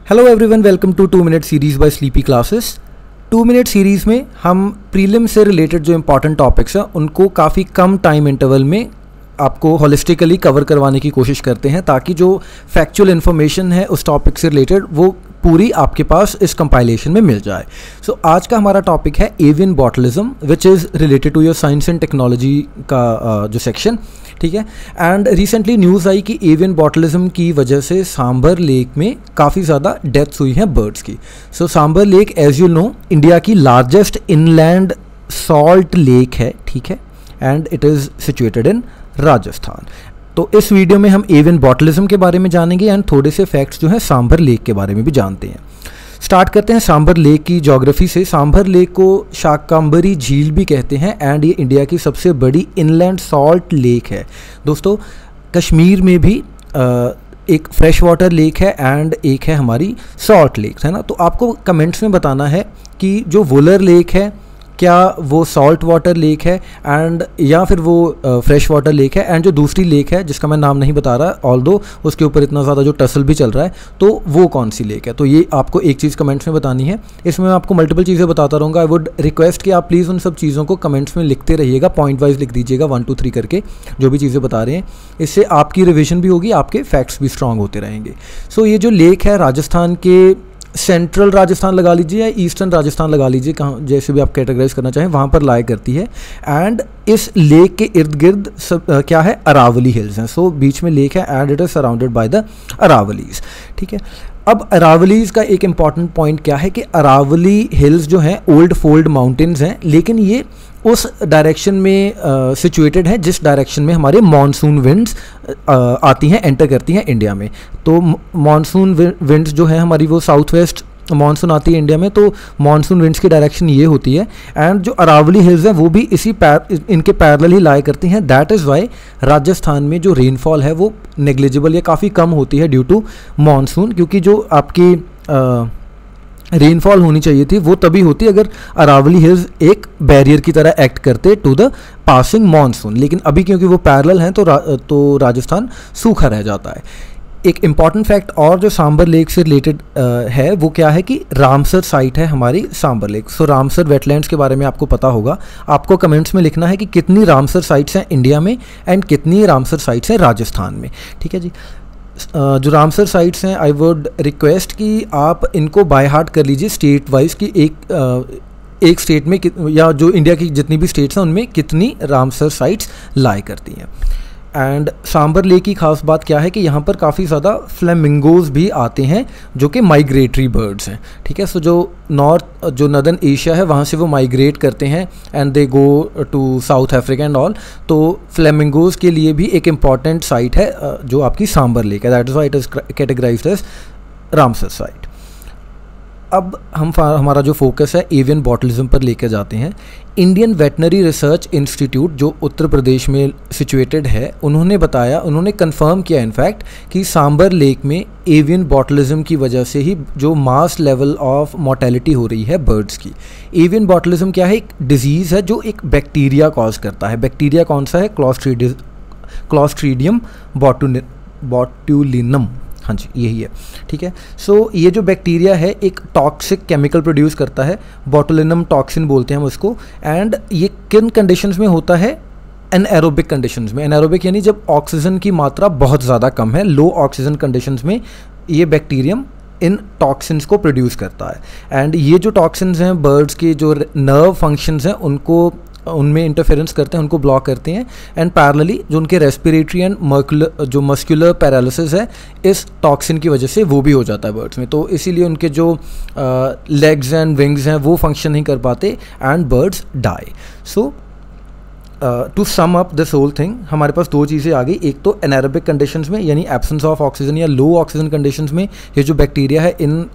Hello everyone, welcome to 2 minute series by sleepy classes. 2 minute series में हम prelim से related जो important topics हैं उनको काफ़ी कम टाइम इंटरवल में आपको होलिस्टिकली कवर करवाने की कोशिश करते हैं ताकि जो फैक्चुअल इन्फॉर्मेशन है उस टॉपिक से रिलेटेड वो पूरी आपके पास इस कंपाइलेशन में मिल जाए। सो आज का हमारा टॉपिक है avian botulism which is related to your science and technology का जो सेक्शन, ठीक है। एंड रिसेंटली न्यूज़ आई कि एवियन बॉटलिज्म की वजह से सांबर लेक में काफ़ी ज़्यादा डेथ्स हुई हैं बर्ड्स की। So Sambhar lake as you know India की लार्जेस्ट इनलैंड सॉल्ट लेक है, ठीक है, and it is situated in Rajasthan. तो इस वीडियो में हम एवियन बॉटलिज्म के बारे में जानेंगे एंड थोड़े से फैक्ट्स जो हैं सांबर लेक के बारे में भी जानते हैं। स्टार्ट करते हैं सांबर लेक की ज्योग्राफी से। सांबर लेक को शाकंभरी झील भी कहते हैं एंड ये इंडिया की सबसे बड़ी इनलैंड सॉल्ट लेक है। दोस्तों, कश्मीर में भी एक फ्रेश वाटर लेक है एंड एक है हमारी सॉल्ट लेक, है ना। तो आपको कमेंट्स में बताना है कि जो वुलर लेक है क्या वो सॉल्ट वाटर लेक है एंड या फिर वो फ्रेश वाटर लेक है, एंड जो दूसरी लेक है जिसका मैं नाम नहीं बता रहा ऑल्दो उसके ऊपर इतना ज़्यादा जो टसल भी चल रहा है, तो वो कौन सी लेक है। तो ये आपको एक चीज़ कमेंट्स में बतानी है। इसमें मैं आपको मल्टीपल चीज़ें बताता रहूँगा। आई वुड रिक्वेस्ट कि आप प्लीज़ उन सब चीज़ों को कमेंट्स में लिखते रहिएगा, पॉइंट वाइज लिख दीजिएगा 1 2 3 करके जो भी चीज़ें बता रहे हैं। इससे आपकी रिविजन भी होगी, आपके फैक्ट्स भी स्ट्रांग होते रहेंगे। सो ये जो लेक है राजस्थान के सेंट्रल राजस्थान लगा लीजिए या ईस्टर्न राजस्थान लगा लीजिए, कहाँ जैसे भी आप कैटेगराइज करना चाहें, वहाँ पर लाया करती है। एंड इस लेक के इर्द गिर्द सब क्या है, अरावली हिल्स हैं। सो बीच में लेक है and it is surrounded by the Aravallis, ठीक है। अब अरावलीज का एक इम्पॉर्टेंट पॉइंट क्या है कि अरावली हिल्स जो हैं ओल्ड फोल्ड माउंटेन्स हैं, लेकिन ये उस डायरेक्शन में सिचुएटेड है जिस डायरेक्शन में हमारे मॉनसून विंड्स आती हैं, एंटर करती हैं इंडिया में। तो मॉनसून विंड्स जो है हमारी वो साउथ वेस्ट मॉनसून आती है इंडिया में, तो मॉनसून विंड्स की डायरेक्शन ये होती है। एंड जो अरावली हिल्स हैं वो भी इनके पैरेलल ही लाया करती हैं। दैट इज़ वाई राजस्थान में जो रेनफॉल है वो नेग्लिजिबल या काफ़ी कम होती है ड्यू टू मॉनसून, क्योंकि जो आपकी रेनफॉल होनी चाहिए थी वो तभी होती अगर अरावली हिल्स एक बैरियर की तरह एक्ट करते टू द पासिंग मॉनसून, लेकिन अभी क्योंकि वो पैरेलल हैं तो राजस्थान सूखा रह जाता है। एक इम्पॉर्टेंट फैक्ट और जो सांबर लेक से रिलेटेड है वो क्या है कि रामसर साइट है हमारी सांबर लेक। सो रामसर वेटलैंड्स के बारे में आपको पता होगा। आपको कमेंट्स में लिखना है कि कितनी रामसर साइट्स हैं इंडिया में एंड कितनी रामसर साइट्स हैं राजस्थान में, ठीक है जी। जो रामसर साइट्स हैं आई वुड रिक्वेस्ट कि आप इनको बाय हार्ट कर लीजिए स्टेट वाइज कि एक स्टेट में या जो इंडिया की जितनी भी स्टेट्स हैं उनमें कितनी रामसर साइट्स लाई करती हैं। एंड सांबर लेक की खास बात क्या है कि यहाँ पर काफ़ी ज़्यादा फ्लेमिंगोज भी आते हैं जो कि माइग्रेटरी बर्ड्स हैं, ठीक है। सो जो नदर्न एशिया है वहाँ से वो माइग्रेट करते हैं and they go to South Africa and all. तो फ्लेमिंगोज के लिए भी एक इम्पॉर्टेंट साइट है जो आपकी सांबर लेक है। That is why it is categorised as Ramsar site. अब हमारा जो फोकस है एवियन बॉटलिज्म पर लेकर जाते हैं। इंडियन वेटनरी रिसर्च इंस्टीट्यूट जो उत्तर प्रदेश में सिचुएटेड है, उन्होंने कंफर्म किया इनफैक्ट कि सांबर लेक में एवियन बॉटलिज्म की वजह से ही जो मास लेवल ऑफ मोर्टेलिटी हो रही है बर्ड्स की। एवियन बॉटलिज्म क्या है, एक डिजीज़ है जो एक बैक्टीरिया कॉज करता है। बैक्टीरिया कौन सा है, क्लॉस्ट्रीडियम बॉटुलिनम, हाँ जी यही है, ठीक है। सो ये जो बैक्टीरिया है एक टॉक्सिक केमिकल प्रोड्यूस करता है, बॉटुलिनम टॉक्सिन बोलते हैं हम उसको। एंड ये किन कंडीशंस में होता है, एनएरोबिक कंडीशंस में। एनएरोबिक यानी जब ऑक्सीजन की मात्रा बहुत ज़्यादा कम है, लो ऑक्सीजन कंडीशंस में ये बैक्टीरियम इन टॉक्सिन्स को प्रोड्यूस करता है। एंड ये जो टॉक्सिन्स हैं बर्ड्स के जो नर्व फंक्शंस हैं उनमें इंटरफेरेंस करते हैं, उनको ब्लॉक करते हैं। एंड पैरेलली जो उनके रेस्पिरेटरी एंड मस्कुलर पैरालिसिस है इस टॉक्सिन की वजह से वो भी हो जाता है बर्ड्स में। तो इसीलिए उनके जो लेग्स एंड विंग्स हैं वो फंक्शन नहीं कर पाते and birds die. So to sum up this whole thing, हमारे पास दो चीज़ें आ गई। एक तो एनारोबिक कंडीशंस में यानी एब्सेंस ऑफ ऑक्सीजन या लो ऑक्सीजन कंडीशंस में ये जो बैक्टीरिया है इन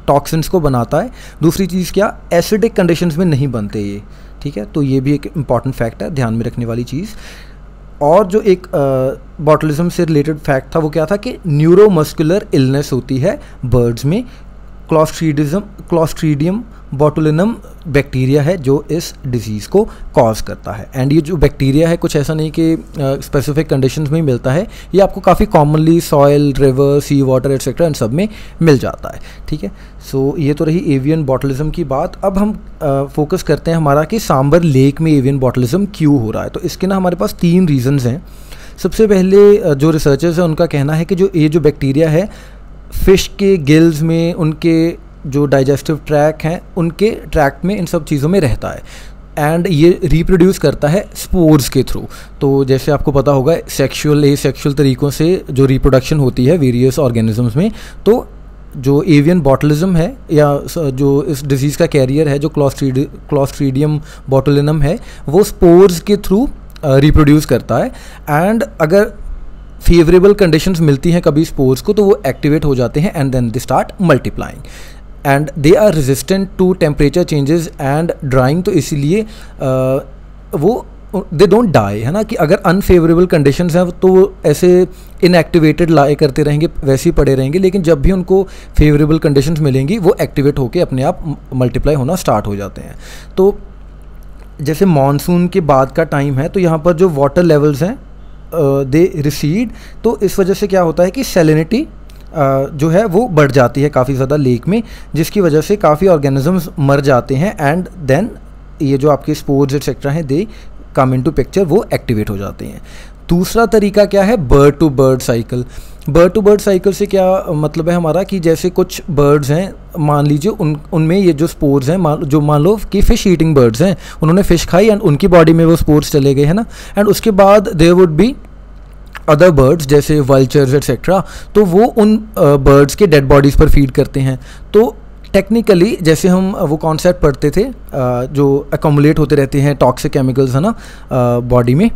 टॉक्सिन्स को बनाता है। दूसरी चीज़ क्या, एसिडिक कंडीशंस में नहीं बनते ये, ठीक है। तो ये भी एक इम्पॉर्टेंट फैक्ट है, ध्यान में रखने वाली चीज़। और जो एक बॉटलिज्म से रिलेटेड फैक्ट था वो क्या था कि न्यूरोमस्कुलर इलनेस होती है बर्ड्स में क्लॉस्ट्रीडियम बोटुलिनम बैक्टीरिया है जो इस डिजीज़ को कॉज करता है। एंड ये जो बैक्टीरिया है कुछ ऐसा नहीं कि स्पेसिफिक कंडीशंस में ही मिलता है, ये आपको काफ़ी कॉमनली सॉयल, रिवर, सी वाटर एट्सेट्रा इन सब में मिल जाता है। ठीक है, सो ये तो रही एवियन बॉटुलिज्म की बात। अब हम फोकस करते हैं हमारा कि सांबर लेक में एवियन बॉटुलिज्म क्यों हो रहा है। तो इसके ना हमारे पास 3 रीजंस हैं। सबसे पहले जो रिसर्चर्स हैं उनका कहना है कि जो बैक्टीरिया है फ़िश के गिल्स में, उनके जो डाइजेस्टिव ट्रैक हैं उनके ट्रैक्ट में, इन सब चीज़ों में रहता है एंड ये रिप्रोड्यूस करता है स्पोर्स के थ्रू। तो जैसे आपको पता होगा सेक्सुअल एसेक्सुअल तरीक़ों से जो रिप्रोडक्शन होती है वेरियस ऑर्गेनिजम्स में, तो जो एवियन बॉटुलिज्म है या जो इस डिज़ीज़ का कैरियर है जो क्लॉस्ट्रीडियम बोटुलिनम है, वो स्पोर्स के थ्रू रिप्रोड्यूस करता है। एंड अगर फेवरेबल कंडीशंस मिलती हैं कभी स्पोर्स को तो वो एक्टिवेट हो जाते हैं and then they start multiplying and they are resistant to temperature changes and drying. तो इसीलिए वो दे डोंट डाई, है ना, कि अगर अनफेवरेबल कंडीशंस हैं तो वो ऐसे इनएक्टिवेटेड लाई करते रहेंगे, वैसे ही पड़े रहेंगे, लेकिन जब भी उनको फेवरेबल कंडीशंस मिलेंगी वो एक्टिवेट होकर अपने आप मल्टीप्लाई होना स्टार्ट हो जाते हैं। तो जैसे मानसून के बाद का टाइम है तो यहाँ पर जो वाटर लेवल्स हैं दे रिसीड, तो इस वजह से क्या होता है कि सैलिनिटी जो है वो बढ़ जाती है काफ़ी ज़्यादा लेक में, जिसकी वजह से काफ़ी ऑर्गेनिजम्स मर जाते हैं एंड देन ये जो आपके स्पोर्स एक्सेट्रा हैं दे कम इनटू पिक्चर, वो एक्टिवेट हो जाते हैं। दूसरा तरीका क्या है, bird to bird cycle. Bird to bird cycle से क्या मतलब है हमारा कि जैसे कुछ बर्ड्स हैं, मान लीजिए उनमें ये जो स्पोर्स हैं, मान लो कि फ़िश ईटिंग बर्ड्स हैं, उन्होंने फ़िश खाई एंड उनकी बॉडी में वो स्पोर्स चले गए, है ना, एंड उसके बाद there would be other birds जैसे वल्चर्स एट्सेट्रा, तो वो उन बर्ड्स के डेड बॉडीज़ पर फीड करते हैं। तो टेक्निकली जैसे हम वो कॉन्सेप्ट पढ़ते थे जो अकोमुलेट होते रहते हैं टॉक्सिक केमिकल्स, है ना, बॉडी में,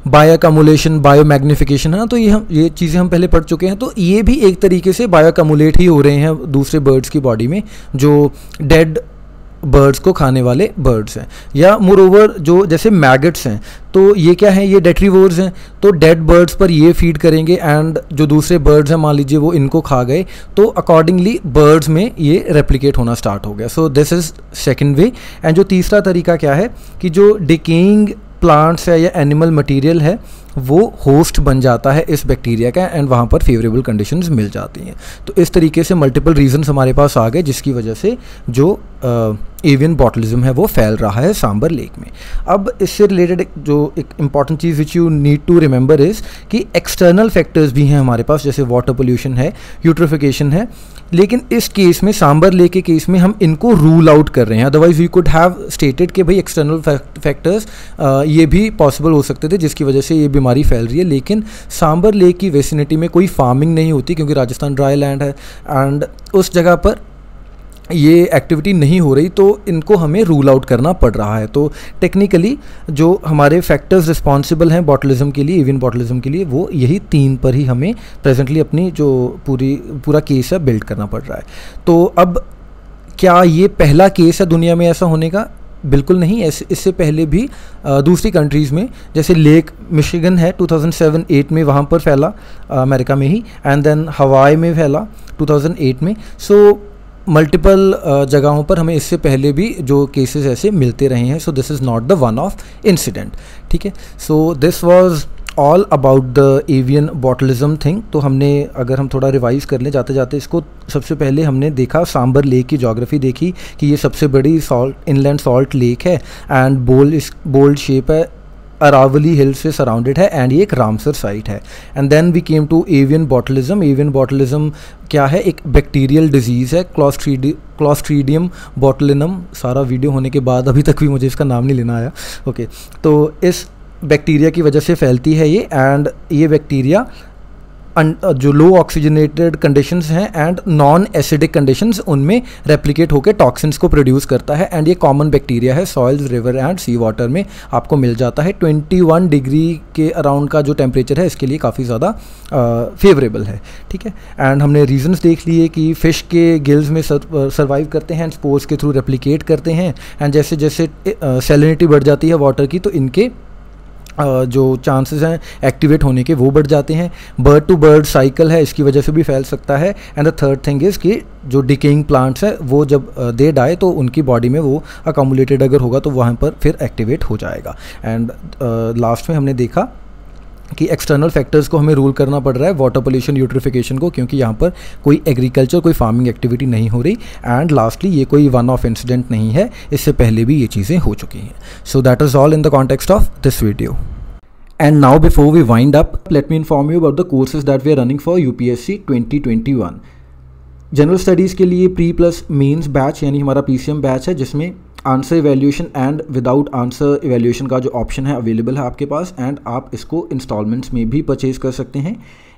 बायोअकमुलेशन, बायोमैग्निफिकेशन, है ना, तो ये चीज़ें हम पहले पढ़ चुके हैं। तो ये भी एक तरीके से बायोअकमुलेट ही हो रहे हैं दूसरे बर्ड्स की बॉडी में जो डेड बर्ड्स को खाने वाले बर्ड्स हैं। या मोरोवर जो जैसे मैगट्स हैं, तो ये क्या है, ये डेट्रीवोर्स हैं, तो डेड बर्ड्स पर ये फीड करेंगे एंड जो दूसरे बर्ड्स हैं मान लीजिए वो इनको खा गए, तो अकॉर्डिंगली बर्ड्स में ये रेप्लिकेट होना स्टार्ट हो गया। So this is second way. And जो तीसरा तरीका क्या है कि जो डिकेइंग प्लांट्स है या एनिमल मटेरियल है वो होस्ट बन जाता है इस बैक्टीरिया का एंड वहाँ पर फेवरेबल कंडीशंस मिल जाती हैं। तो इस तरीके से मल्टीपल रीजंस हमारे पास आ गए जिसकी वजह से जो एवियन बॉटुलिज्म है वो फैल रहा है सांबर लेक में। अब इससे रिलेटेड जो एक इम्पॉर्टेंट चीज़ which you need to remember is कि एक्सटर्नल फैक्टर्स भी हैं हमारे पास, जैसे वाटर पोल्यूशन है, यूट्रोफिकेशन है, लेकिन इस केस में सांबर लेक के केस में हम इनको रूल आउट कर रहे हैं। Otherwise we could have stated कि भाई एक्सटर्नल फैक्टर्स ये भी पॉसिबल हो सकते थे जिसकी वजह से ये बीमारी फैल रही है, लेकिन सांबर लेक की वेसिनिटी में कोई फार्मिंग नहीं होती क्योंकि राजस्थान ड्राई लैंड है एंड उस जगह पर ये एक्टिविटी नहीं हो रही, तो इनको हमें रूल आउट करना पड़ रहा है। तो टेक्निकली जो हमारे फैक्टर्स रिस्पॉन्सिबल हैं बॉटुलिज्म के लिए, एवियन बॉटुलिज्म के लिए, वो यही 3 पर ही हमें प्रेजेंटली अपनी जो पूरा केस है बिल्ड करना पड़ रहा है। तो अब क्या ये पहला केस है दुनिया में ऐसा होने का? बिल्कुल नहीं। इससे पहले भी दूसरी कंट्रीज़ में, जैसे लेक मिशिगन है 2007-8 में वहाँ पर फैला अमेरिका में ही, एंड देन हवाई में फैला 2008 में। सो मल्टीपल जगहों पर हमें इससे पहले भी जो केसेस ऐसे मिलते रहे हैं। So this is not the one of incident, ठीक है। So this was all about the avian botulism thing. तो हमने, अगर हम थोड़ा रिवाइज कर लें जाते जाते इसको, सबसे पहले हमने देखा सांबर लेक की ज्योग्राफी देखी कि ये सबसे बड़ी इनलैंड सॉल्ट लेक है एंड बोल्ड शेप है, अरावली हिल से सराउंडेड है एंड ये एक रामसर साइट है। And then we came to avian botulism. Avian botulism क्या है? एक बैक्टीरियल डिजीज़ है, क्लॉस्ट्रीडियम बोटुलिनम। सारा वीडियो होने के बाद अभी तक भी मुझे इसका नाम नहीं लेना आया, ओके। तो इस बैक्टीरिया की वजह से फैलती है ये, एंड ये बैक्टीरिया जो लो ऑक्सीजनेटेड कंडीशंस हैं एंड नॉन एसिडिक कंडीशंस उनमें रेप्लिकेट होकर टॉक्सिन्स को प्रोड्यूस करता है। एंड ये कॉमन बैक्टीरिया है, soils, river and sea water में आपको मिल जाता है। 21 डिग्री के अराउंड का जो टेम्परेचर है इसके लिए काफ़ी ज़्यादा फेवरेबल है, ठीक है। एंड हमने रीजंस देख लिए कि फ़िश के गिल्स में सर्वाइव करते हैं एंड स्पोर्स के थ्रू रेप्लिकेट करते हैं, एंड जैसे जैसे सैलिनिटी बढ़ जाती है वाटर की तो इनके जो चांसेस हैं एक्टिवेट होने के वो बढ़ जाते हैं। बर्ड टू बर्ड साइकिल है, इसकी वजह से भी फैल सकता है। And the third thing is कि जो डिकेइंग प्लांट्स है वो जब दे डाई तो उनकी बॉडी में वो अकोमुलेटेड अगर होगा तो वहाँ पर फिर एक्टिवेट हो जाएगा। एंड लास्ट में हमने देखा कि एक्सटर्नल फैक्टर्स को हमें रूल करना पड़ रहा है, वाटर पोल्यूशन, यूट्रिफिकेशन को, क्योंकि यहाँ पर कोई एग्रीकल्चर, कोई फार्मिंग एक्टिविटी नहीं हो रही। एंड लास्टली ये कोई वन ऑफ इंसिडेंट नहीं है, इससे पहले भी ये चीज़ें हो चुकी हैं। So that is all in the context of this video. And now before we wind up, let me inform you about the courses that we are running for UPSC 2021। General studies के लिए pre plus mains batch यानी हमारा PCM batch है, जिसमें answer evaluation and without answer evaluation का जो option है available है आपके पास, एंड आप इसको इंस्टॉलमेंट्स में भी परचेज कर सकते हैं।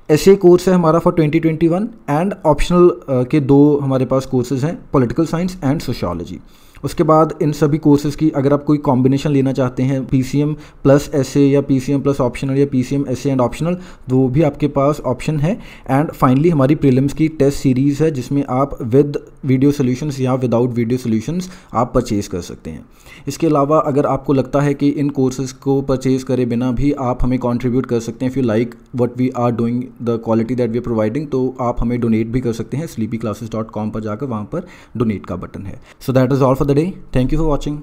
ऐसे कोर्स है हमारा फॉर 2021। एंड ऑप्शनल के 2 हमारे पास कोर्सेज हैं, पॉलिटिकल साइंस एंड सोशियोलॉजी। उसके बाद इन सभी कोर्सेज़ की अगर आप कोई कॉम्बिनेशन लेना चाहते हैं, PCM प्लस एसए या PCM प्लस ऑप्शनल या PCM एसए एंड ऑप्शनल, वो भी आपके पास ऑप्शन है। एंड फाइनली हमारी प्रीलिम्स की टेस्ट सीरीज़ है, जिसमें आप विद वीडियो सॉल्यूशंस या विदाउट वीडियो सॉल्यूशंस आप परचेज़ कर सकते हैं। इसके अलावा अगर आपको लगता है कि इन कोर्सेज़ को परचेज़ करे बिना भी आप हमें कंट्रीब्यूट कर सकते हैं, if you like what we are doing, the quality that we are providing, तो आप हमें डोनेट भी कर सकते हैं। sleepyclasses.com पर जाकर वहाँ पर डोनेट का बटन है। So that is all for the day. Thank you for watching.